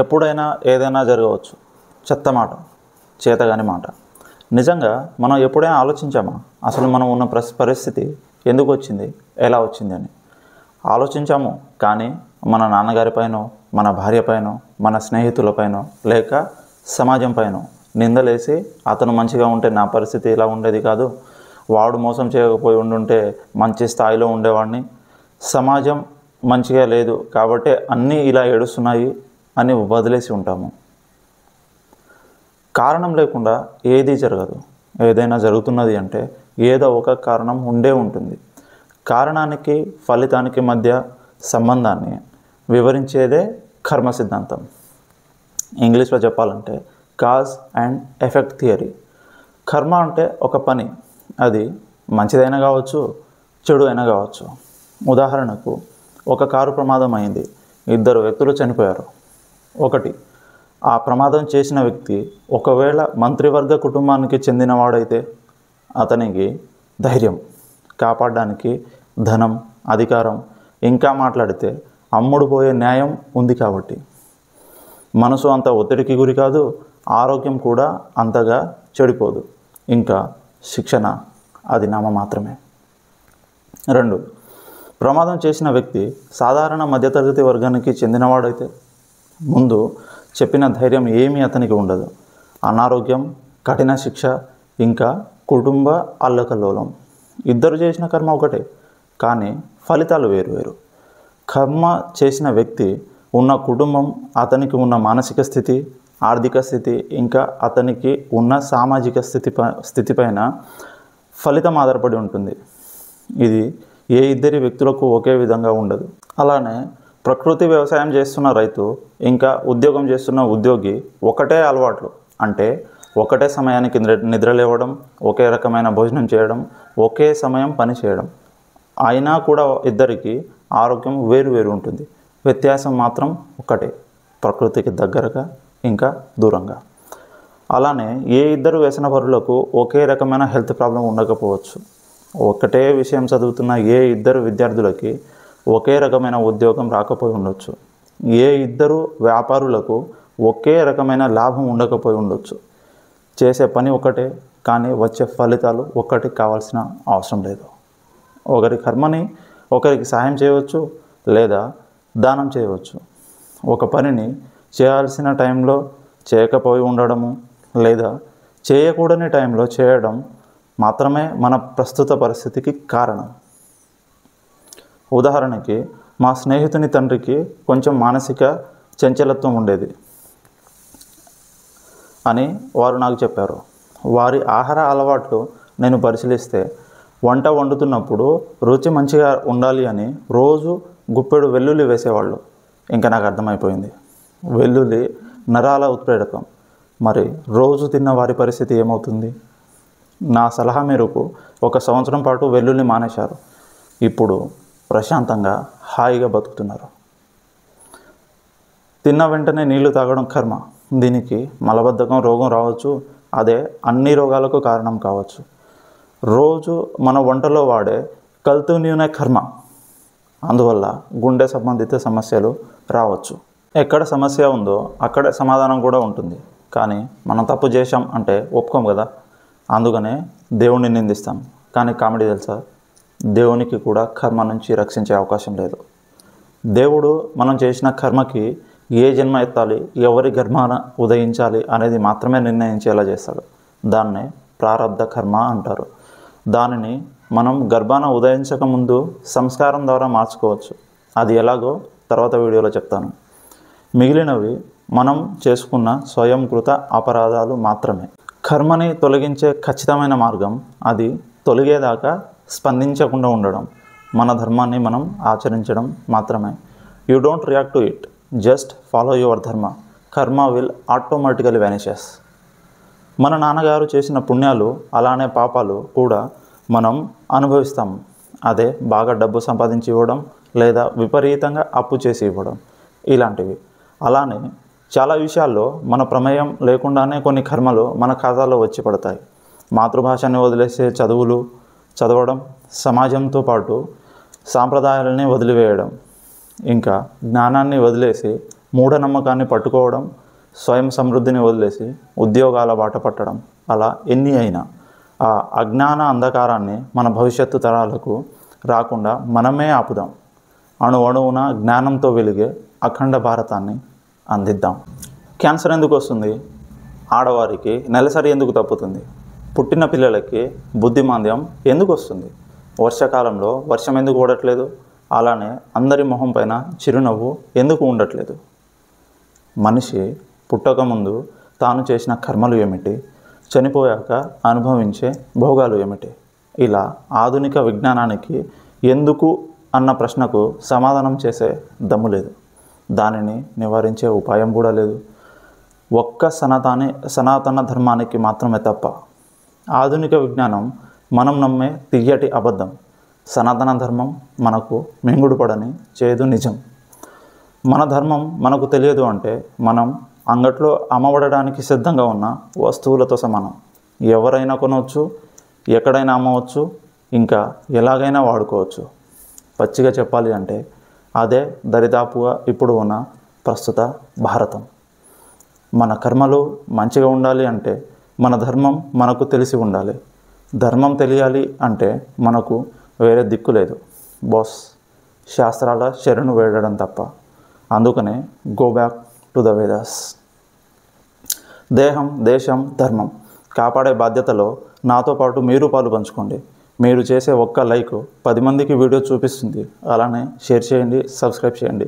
ఎప్పుడైనా ఏదైనా జరగవచ్చు. చెత్త మాట, చేతగాని మాట. నిజంగా మనం ఎప్పుడైనా ఆలోచించామా అసలు మనం ఉన్న పరిస్థితి ఎందుకు వచ్చింది, ఎలా వచ్చింది అని? ఆలోచించాము, కానీ మన నాన్నగారిపైనో, మన భార్యపైనో, మన స్నేహితులపైనో, లేక సమాజం పైన నిందలేసి అతను మంచిగా ఉంటే నా పరిస్థితి ఇలా ఉండేది కాదు, వాడు మోసం చేయకపోయి ఉండుంటే మంచి స్థాయిలో ఉండేవాడిని, సమాజం మంచిగా లేదు కాబట్టి అన్నీ ఇలా ఏడుస్తున్నాయి అని వదిలేసి ఉంటాము. కారణం లేకుండా ఏది జరగదు. ఏదైనా జరుగుతున్నది అంటే ఏదో ఒక కారణం ఉండే ఉంటుంది. కారణానికి ఫలితానికి మధ్య సంబంధాన్ని వివరించేదే కర్మ సిద్ధాంతం. ఇంగ్లీష్లో చెప్పాలంటే కాజ్ అండ్ ఎఫెక్ట్ థియరీ. కర్మ అంటే ఒక పని, అది మంచిదైనా కావచ్చు, చెడు అయినా కావచ్చు. ఉదాహరణకు ఒక కారు ప్రమాదం అయింది, 2 వ్యక్తులు చనిపోయారు. ఒకటి, ఆ ప్రమాదం చేసిన వ్యక్తి ఒకవేళ మంత్రివర్గ కుటుంబానికి చెందినవాడైతే అతనికి ధైర్యం, కాపాడడానికి ధనం, అధికారం, ఇంకా మాట్లాడితే అమ్ముడు పోయే న్యాయం ఉంది కాబట్టి మనసు అంత ఒత్తిడికి గురి కాదు, ఆరోగ్యం కూడా అంతగా చెడిపోదు. ఇంకా శిక్షణ అది నామ మాత్రమే. 2, ప్రమాదం చేసిన వ్యక్తి సాధారణ మధ్యతరగతి వర్గానికి చెందినవాడైతే ముందు చెప్పిన ధైర్యం ఏమీ అతనికి ఉండదు. అనారోగ్యం, కఠిన శిక్ష, ఇంకా కుటుంబ అల్లకల్లోలం. 2 చేసిన కర్మ ఒకటే, కానీ ఫలితాలు వేరువేరు. కర్మ చేసిన వ్యక్తి ఉన్న కుటుంబం, అతనికి ఉన్న మానసిక స్థితి, ఆర్థిక స్థితి, ఇంకా అతనికి ఉన్న సామాజిక స్థితిపైన ఫలితం ఆధారపడి ఉంటుంది. ఇది ఏ 2 వ్యక్తులకు ఒకే విధంగా ఉండదు. అలానే ప్రకృతి వ్యవసాయం చేస్తున్న రైతు, ఇంకా ఉద్యోగం చేస్తున్న ఉద్యోగి ఒకటే అలవాట్లు, అంటే ఒకటే సమయానికి నిద్రలేవడం, ఒకే రకమైన భోజనం చేయడం, ఒకే సమయం పని చేయడం. అయినా కూడా ఇద్దరికి ఆరోగ్యం వేరు ఉంటుంది. వ్యత్యాసం మాత్రం ఒకటే, ప్రకృతికి దగ్గరగా ఇంకా దూరంగా. అలానే ఏ 2 వ్యసనపరులకు ఒకే రకమైన హెల్త్ ప్రాబ్లం ఉండకపోవచ్చు. ఒకటే విషయం చదువుతున్న ఏ 2 విద్యార్థులకి ఒకే రకమైన ఉద్యోగం రాకపోయి ఉండొచ్చు. ఏ 2 వ్యాపారులకు ఒకే రకమైన లాభం ఉండకపోయి ఉండొచ్చు. చేసే పని ఒకటే, కానీ వచ్చే ఫలితాలు ఒక్కటి కావాల్సిన అవసరం లేదు. ఒకరి కర్మని ఒకరికి సాయం చేయవచ్చు, లేదా దానం చేయవచ్చు. ఒక పనిని చేయాల్సిన టైంలో చేయకపోయి ఉండడము, లేదా చేయకూడని టైంలో చేయడం మాత్రమే మన ప్రస్తుత పరిస్థితికి కారణం. ఉదాహరణకి మా స్నేహితుని తండ్రికి కొంచెం మానసిక చంచలత్వం ఉండేది అని వారు నాకు చెప్పారు. వారి ఆహార అలవాట్లు నేను పరిశీలిస్తే వంట వండుతున్నప్పుడు రుచి మంచిగా ఉండాలి అని రోజు గుప్పెడు వెల్లుల్లి వేసేవాళ్ళు. ఇంకా నాకు అర్థమైపోయింది, వెల్లుల్లి నరాల ఉత్ప్రేరకం. మరి రోజు తిన్న వారి పరిస్థితి ఏమవుతుంది? నా సలహా మేరకు 1 సంవత్సరం పాటు వెల్లుల్లి మానేశారు. ఇప్పుడు ప్రశాంతంగా హాయిగా బతుకుతున్నారు. తిన్న వెంటనే నీళ్లు తాగడం కర్మ. దీనికి మలబద్ధకం రోగం రావచ్చు, అదే అన్ని రోగాలకు కారణం కావచ్చు. రోజు మన వంటలో వాడే కల్తీ నూనె కర్మ. అందువల్ల గుండె సంబంధిత సమస్యలు రావచ్చు. ఎక్కడ సమస్య ఉందో అక్కడే సమాధానం కూడా ఉంటుంది. కానీ మనం తప్పు చేశాం అంటే ఒప్పుకోం కదా, అందుకనే దేవుణ్ణి నిందిస్తాం. కానీ కామెడీ తెలుసా, దేవునికి కూడా కర్మ నుంచి రక్షించే అవకాశం లేదు. దేవుడు మనం చేసిన కర్మకి ఏ జన్మ ఎత్తాలి, ఎవరి గర్భాన ఉదయించాలి అనేది మాత్రమే నిర్ణయించేలా చేస్తాడు. దాన్నే ప్రారబ్ధ కర్మ అంటారు. దానిని మనం గర్భాన ఉదయించక ముందు సంస్కారం ద్వారా మార్చుకోవచ్చు. అది ఎలాగో తర్వాత వీడియోలో చెప్తాను. మిగిలినవి మనం చేసుకున్న స్వయంకృత అపరాధాలు మాత్రమే. కర్మని తొలగించే ఖచ్చితమైన మార్గం అది తొలగేదాకా స్పందించకుండా ఉండడం, మన ధర్మాన్ని మనం ఆచరించడం మాత్రమే. You don't react to it, just follow your ధర్మ. కర్మ విల్ ఆటోమేటికలీ వ్యానిషెస్. మన నాన్నగారు చేసిన పుణ్యాలు అలానే పాపాలు కూడా మనం అనుభవిస్తాం. అదే బాగా డబ్బు సంపాదించి ఇవ్వడం, లేదా విపరీతంగా అప్పు చేసి ఇవ్వడం, ఇలాంటివి. అలానే చాలా విషయాల్లో మన ప్రమేయం లేకుండానే కొన్ని కర్మలు మన ఖాతాలో వచ్చి పడతాయి. మాతృభాషని వదిలేసే చదవడం, సమాజంతో పాటు సాంప్రదాయాలని వదిలివేయడం, ఇంకా జ్ఞానాన్ని వదిలేసి మూఢనమ్మకాన్ని పట్టుకోవడం, స్వయం సమృద్ధిని వదిలేసి ఉద్యోగాల బాట పట్టడం, అలా ఎన్ని అయినా ఆ అజ్ఞాన అంధకారాన్ని మన భవిష్యత్తు తరాలకు రాకుండా మనమే ఆపుదాం. అణువణువున జ్ఞానంతో వెలిగే అఖండ భారతాన్ని అందిద్దాం. క్యాన్సర్ ఎందుకు వస్తుంది? ఆడవారికి నెలసరి ఎందుకు తప్పుతుంది? పుట్టిన పిల్లలకి బుద్ధిమాంద్యం ఎందుకు వస్తుంది? వర్షాకాలంలో వర్షం ఎందుకు పడట్లేదు? అలానే అందరి మొహం పైన చిరునవ్వు ఎందుకు ఉండట్లేదు? మనిషి పుట్టకముందు తాను చేసిన కర్మలు ఏమిటి? చనిపోయాక అనుభవించే భోగాలు ఏమిటి? ఇలా ఆధునిక విజ్ఞానానికి ఎందుకు అన్న ప్రశ్నకు సమాధానం చేసే దమ్ము లేదు. దానిని నివారించే ఉపాయం కూడా లేదు. ఒక్క సనాతన ధర్మానికి మాత్రమే తప్ప. ఆధునిక విజ్ఞానం మనం నమ్మే తియ్యటి అబద్ధం. సనాతన ధర్మం మనకు మింగుడు పడని చేదు నిజం. మన ధర్మం మనకు తెలియదు అంటే మనం అంగట్లో అమ్మబడడానికి సిద్ధంగా ఉన్న వస్తువులతో సమానం. ఎవరైనా కొనవచ్చు, ఎక్కడైనా అమ్మవచ్చు, ఇంకా ఎలాగైనా వాడుకోవచ్చు. పచ్చిగా చెప్పాలి అంటే అదే దరిదాపుగా ఇప్పుడు ఉన్న ప్రస్తుత భారతం. మన కర్మలు మంచిగా ఉండాలి అంటే మన ధర్మం మనకు తెలిసి ఉండాలి. ధర్మం తెలియాలి అంటే మనకు వేరే దిక్కు లేదు బాస్, శాస్త్రాల శరణు వేయడం తప్ప. అందుకనే go back to the Vedas. దేహం, దేశం, ధర్మం కాపాడే బాధ్యతలో నాతో పాటు మీరు పాలు పంచుకోండి. మీరు చేసే ఒక్క లైక్ 10 మందికి వీడియో చూపిస్తుంది. అలానే షేర్ చేయండి, సబ్స్క్రైబ్ చేయండి.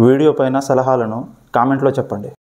వీడియో పైన సలహాలను కామెంట్లో చెప్పండి.